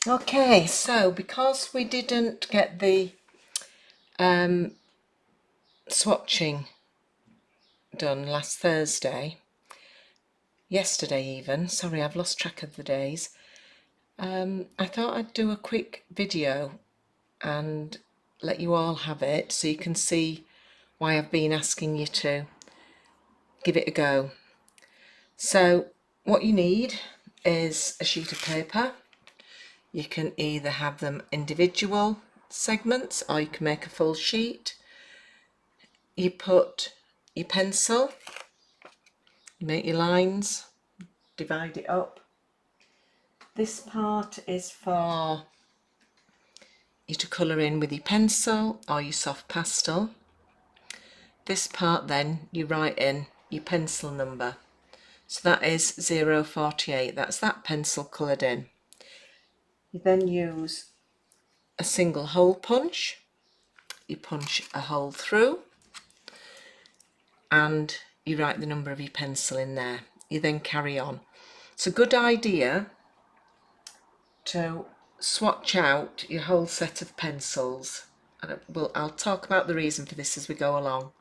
Okay, so because we didn't get the swatching done last Thursday, yesterday even, sorry, I've lost track of the days, I thought I'd do a quick video and let you all have it so you can see why I've been asking you to give it a go. So what you need is a sheet of paper. You can either have them individual segments or you can make a full sheet. You put your pencil, you make your lines, divide it up. This part is for you to colour in with your pencil or your soft pastel. This part then you write in your pencil number. So that is 048, that's that pencil coloured in. You then use a single hole punch. You punch a hole through and you write the number of your pencil in there. You then carry on. It's a good idea to swatch out your whole set of pencils. And I'll talk about the reason for this as we go along.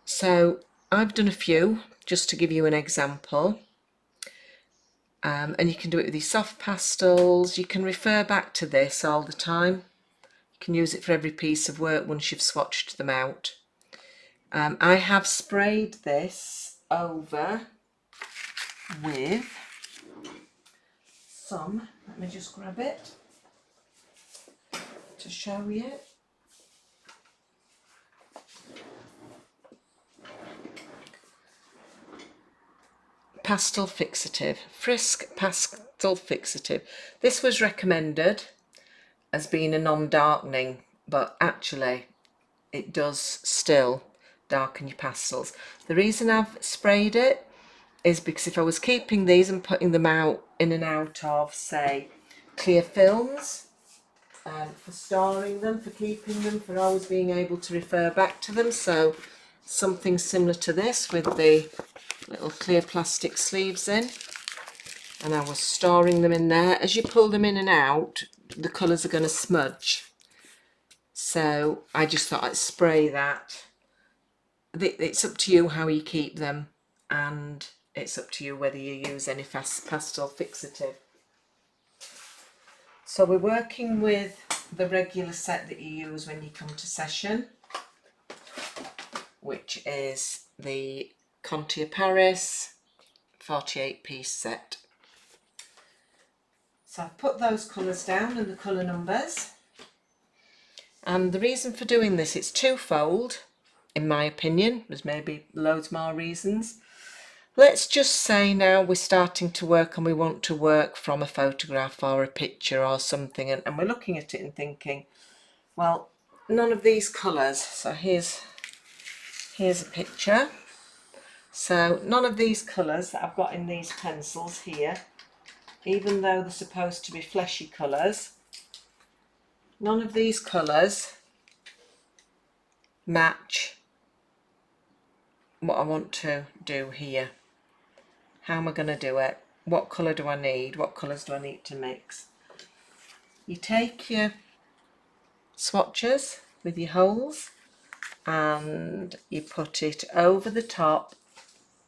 So I've done a few just to give you an example. And you can do it with your soft pastels. You can refer back to this all the time. You can use it for every piece of work once you've swatched them out. I have sprayed this over with some, let me just grab it to show you. Pastel fixative, Frisk pastel fixative. This was recommended as being a non-darkening, but actually it does still darken your pastels. The reason I've sprayed it is because if I was keeping these and putting them out in and out of, say, clear films, for storing them, for keeping them, for always being able to refer back to them, so something similar to this with the little clear plastic sleeves in, and I was storing them in there. As you pull them in and out, the colours are going to smudge, so I just thought I'd spray that. It's up to you how you keep them, and it's up to you whether you use any pastel fixative. So we're working with the regular set that you use when you come to session, which is the Contia Paris 48-piece set. So I've put those colours down and the colour numbers, and the reason for doing this, it's twofold in my opinion. There's maybe loads more reasons. Let's just say now we're starting to work and we want to work from a photograph or a picture or something, and we're looking at it and thinking, well, none of these colours, so here's a picture. So none of these colours that I've got in these pencils here, even though they're supposed to be fleshy colours, none of these colours match what I want to do here. How am I going to do it? What colour do I need? What colours do I need to mix? You take your swatches with your holes and you put it over the top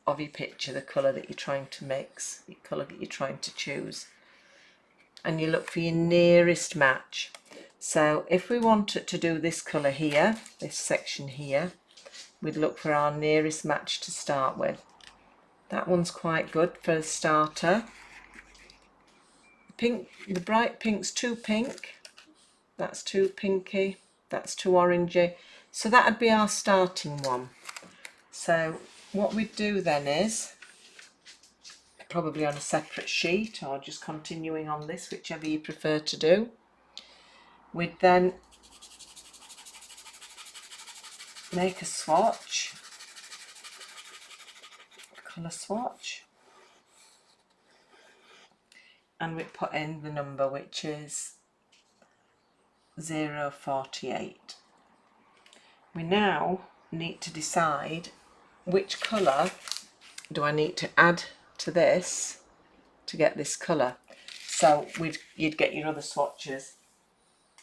of your picture, the colour that you're trying to mix, the colour that you're trying to choose, and you look for your nearest match. So if we wanted to do this colour here, this section here, we'd look for our nearest match to start with. That one's quite good for a starter. Pink, the bright pink's too pink, that's too pinky, that's too orangey, so that'd be our starting one. So what we'd do then is, probably on a separate sheet or just continuing on this, whichever you prefer to do, we'd then make a swatch, colour swatch, and we'd put in the number, which is 048. We now need to decide which colour do I need to add to this to get this colour. So you'd get your other swatches.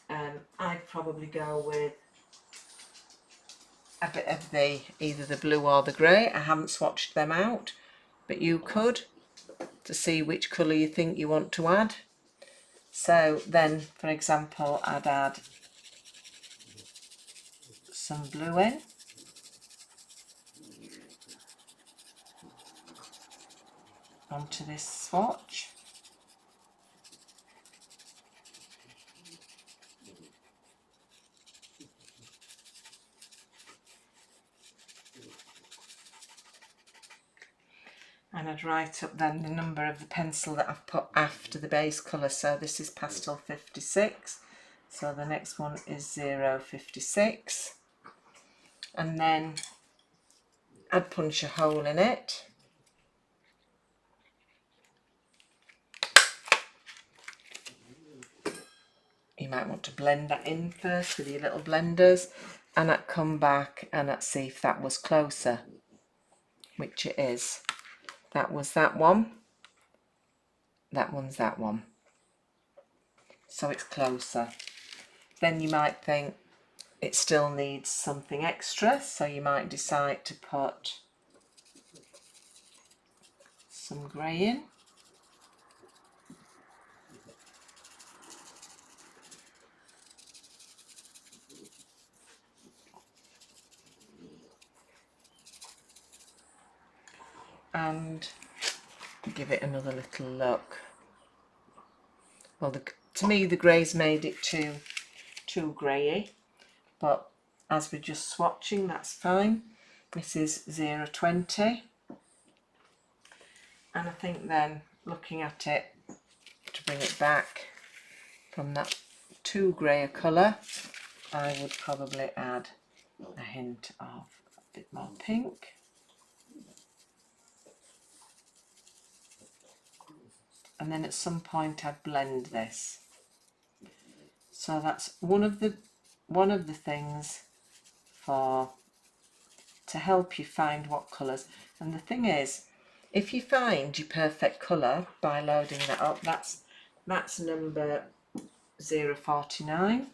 I'd probably go with a bit of either the blue or the grey. I haven't swatched them out, but you could, to see which colour you think you want to add. So then, for example, I'd add some blue in. Onto this swatch. And I'd write up then the number of the pencil that I've put after the base colour. So this is pastel 56. So the next one is 056. And then I'd punch a hole in it. You might want to blend that in first with your little blenders. And I'd come back and I'd see if that was closer, which it is. That was that one. That one's that one. So it's closer. Then you might think it still needs something extra, so you might decide to put some grey in. And give it another little look. Well, to me the grey's made it too greyy, but as we're just swatching, that's fine. This is 020, and I think then looking at it, to bring it back from that too grey a colour, I would probably add a hint of a bit more pink. And then at some point I'd blend this. So that's one of the things to help you find what colours. And the thing is, if you find your perfect colour by loading that up, that's number 049.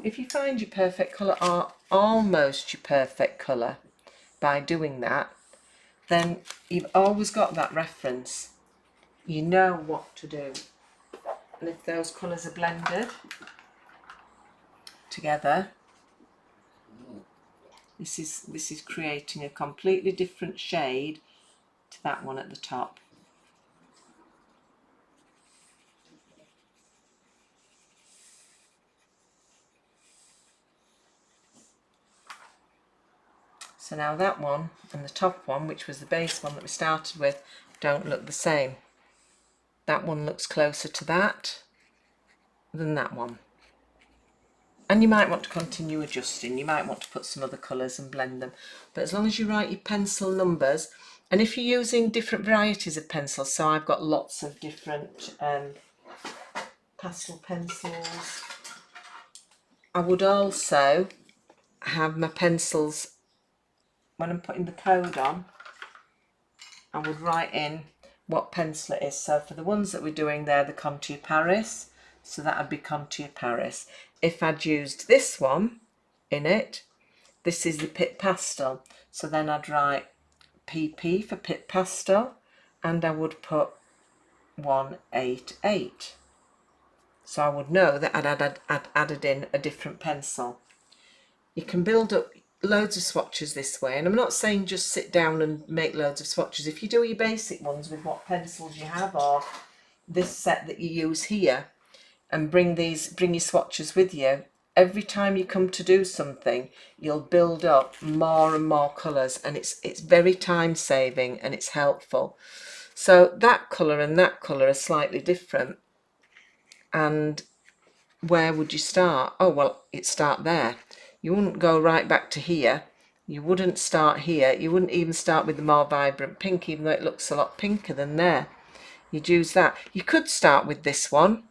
If you find your perfect colour or almost your perfect colour by doing that, then you've always got that reference. You know what to do. And if those colours are blended together, this is creating a completely different shade to that one at the top. So now that one and the top one, which was the base one that we started with, don't look the same. That one looks closer to that than that one. And you might want to continue adjusting. You might want to put some other colours and blend them. But as long as you write your pencil numbers, and if you're using different varieties of pencils, so I've got lots of different pastel pencils. I would also have my pencils, when I'm putting the code on, I would write in what pencil it is. So for the ones that we're doing there, the Contour Paris, so that would be Contour Paris. If I'd used this one in it, this is the Pit Pastel, so then I'd write PP for Pit Pastel, and I would put 188. So I would know that I'd added in a different pencil. You can build up loads of swatches this way, and I'm not saying just sit down and make loads of swatches. If you do your basic ones with what pencils you have, or this set that you use here, and bring your swatches with you, every time you come to do something, you'll build up more and more colours, and it's very time saving and it's helpful. So that colour and that colour are slightly different. And where would you start? Oh, well, it'd start there. You wouldn't go right back to here. You wouldn't start here. You wouldn't even start with the more vibrant pink, even though it looks a lot pinker than there. You'd use that. You could start with this one,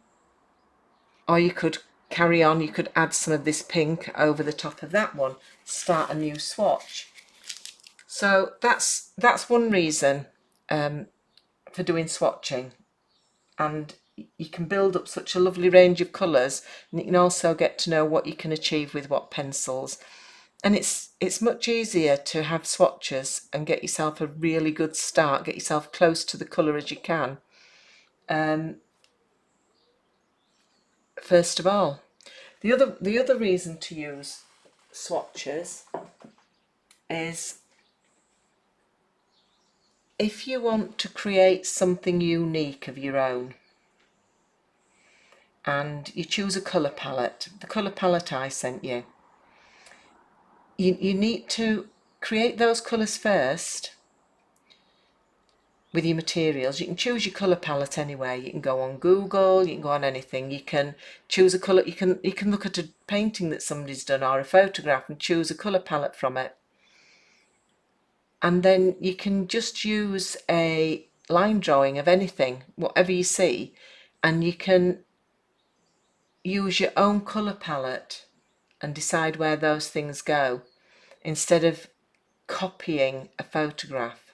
or you could carry on. You could add some of this pink over the top of that one, start a new swatch. So that's one reason for doing swatching, and you can build up such a lovely range of colours, and you can also get to know what you can achieve with what pencils. And it's much easier to have swatches and get yourself a really good start, get yourself close to the colour as you can. First of all, the other reason to use swatches is if you want to create something unique of your own, and you choose a colour palette, the colour palette I sent you, you need to create those colours first with your materials. You can choose your colour palette anywhere. You can go on Google, you can go on anything. You can choose a colour, you can look at a painting that somebody's done or a photograph and choose a colour palette from it. And then you can just use a line drawing of anything, whatever you see, and you can use your own colour palette and decide where those things go instead of copying a photograph.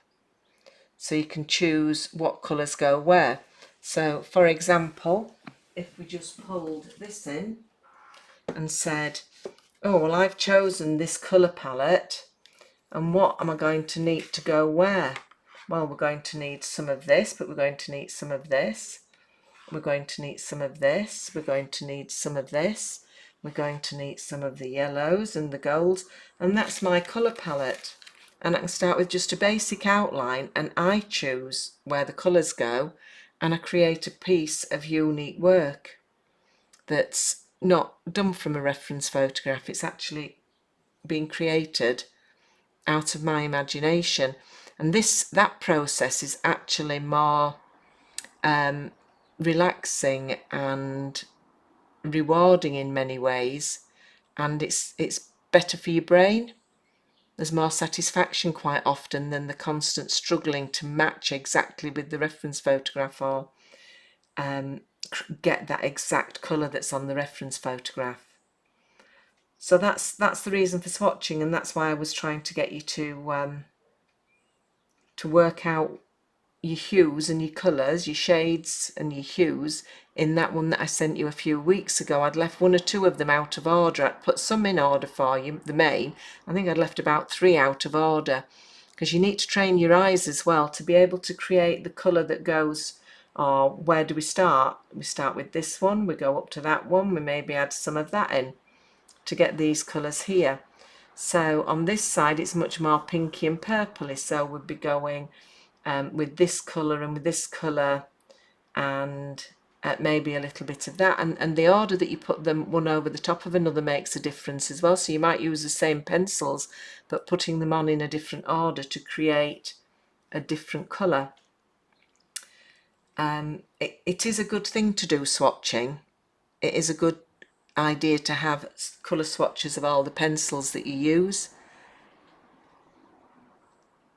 So you can choose what colours go where. So for example, if we just pulled this in and said, oh well, I've chosen this colour palette, and what am I going to need to go where? Well, we're going to need some of this, but we're going to need some of this. We're going to need some of this. We're going to need some of this. We're going to need some of the yellows and the golds. And that's my colour palette. And I can start with just a basic outline, and I choose where the colours go, and I create a piece of unique work that's not done from a reference photograph. It's actually being created out of my imagination. And that process is actually more relaxing and rewarding in many ways, and it's better for your brain. There's more satisfaction quite often than the constant struggling to match exactly with the reference photograph or get that exact colour that's on the reference photograph. So that's the reason for swatching, and that's why I was trying to get you to work out your hues and your colours, your shades and your hues in that one that I sent you a few weeks ago. I'd left one or two of them out of order. I'd put some in order for you, the main. I think I'd left about 3 out of order, because you need to train your eyes as well to be able to create the colour that goes, or where do we start? We start with this one, we go up to that one, we maybe add some of that in to get these colours here. So on this side it's much more pinky and purpley, so we'd be going with this colour and with this colour, and maybe a little bit of that, and the order that you put them one over the top of another makes a difference as well. So you might use the same pencils but putting them on in a different order to create a different colour. It is a good thing to do swatching. It is a good idea to have colour swatches of all the pencils that you use.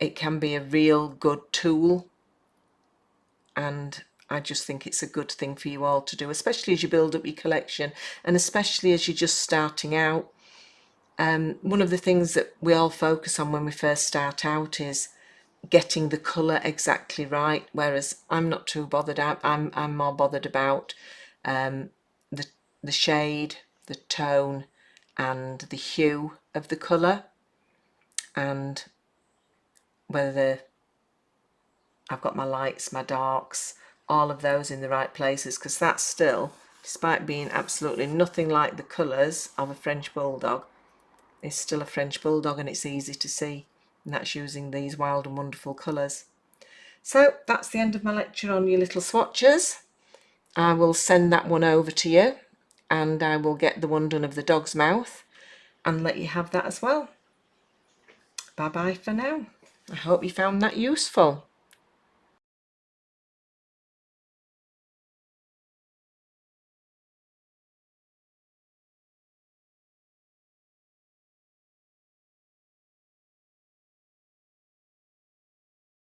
It can be a real good tool, and I just think it's a good thing for you all to do, especially as you build up your collection and especially as you're just starting out. One of the things that we all focus on when we first start out is getting the colour exactly right, whereas I'm not too bothered. I'm more bothered about the shade, the tone and the hue of the colour, and whether I've got my lights, my darks, all of those in the right places, because that's still, despite being absolutely nothing like the colours of a French Bulldog, is still a French Bulldog, and it's easy to see, and that's using these wild and wonderful colours. So that's the end of my lecture on your little swatches. I will send that one over to you, and I will get the one done of the dog's mouth and let you have that as well. Bye bye for now. I hope you found that useful.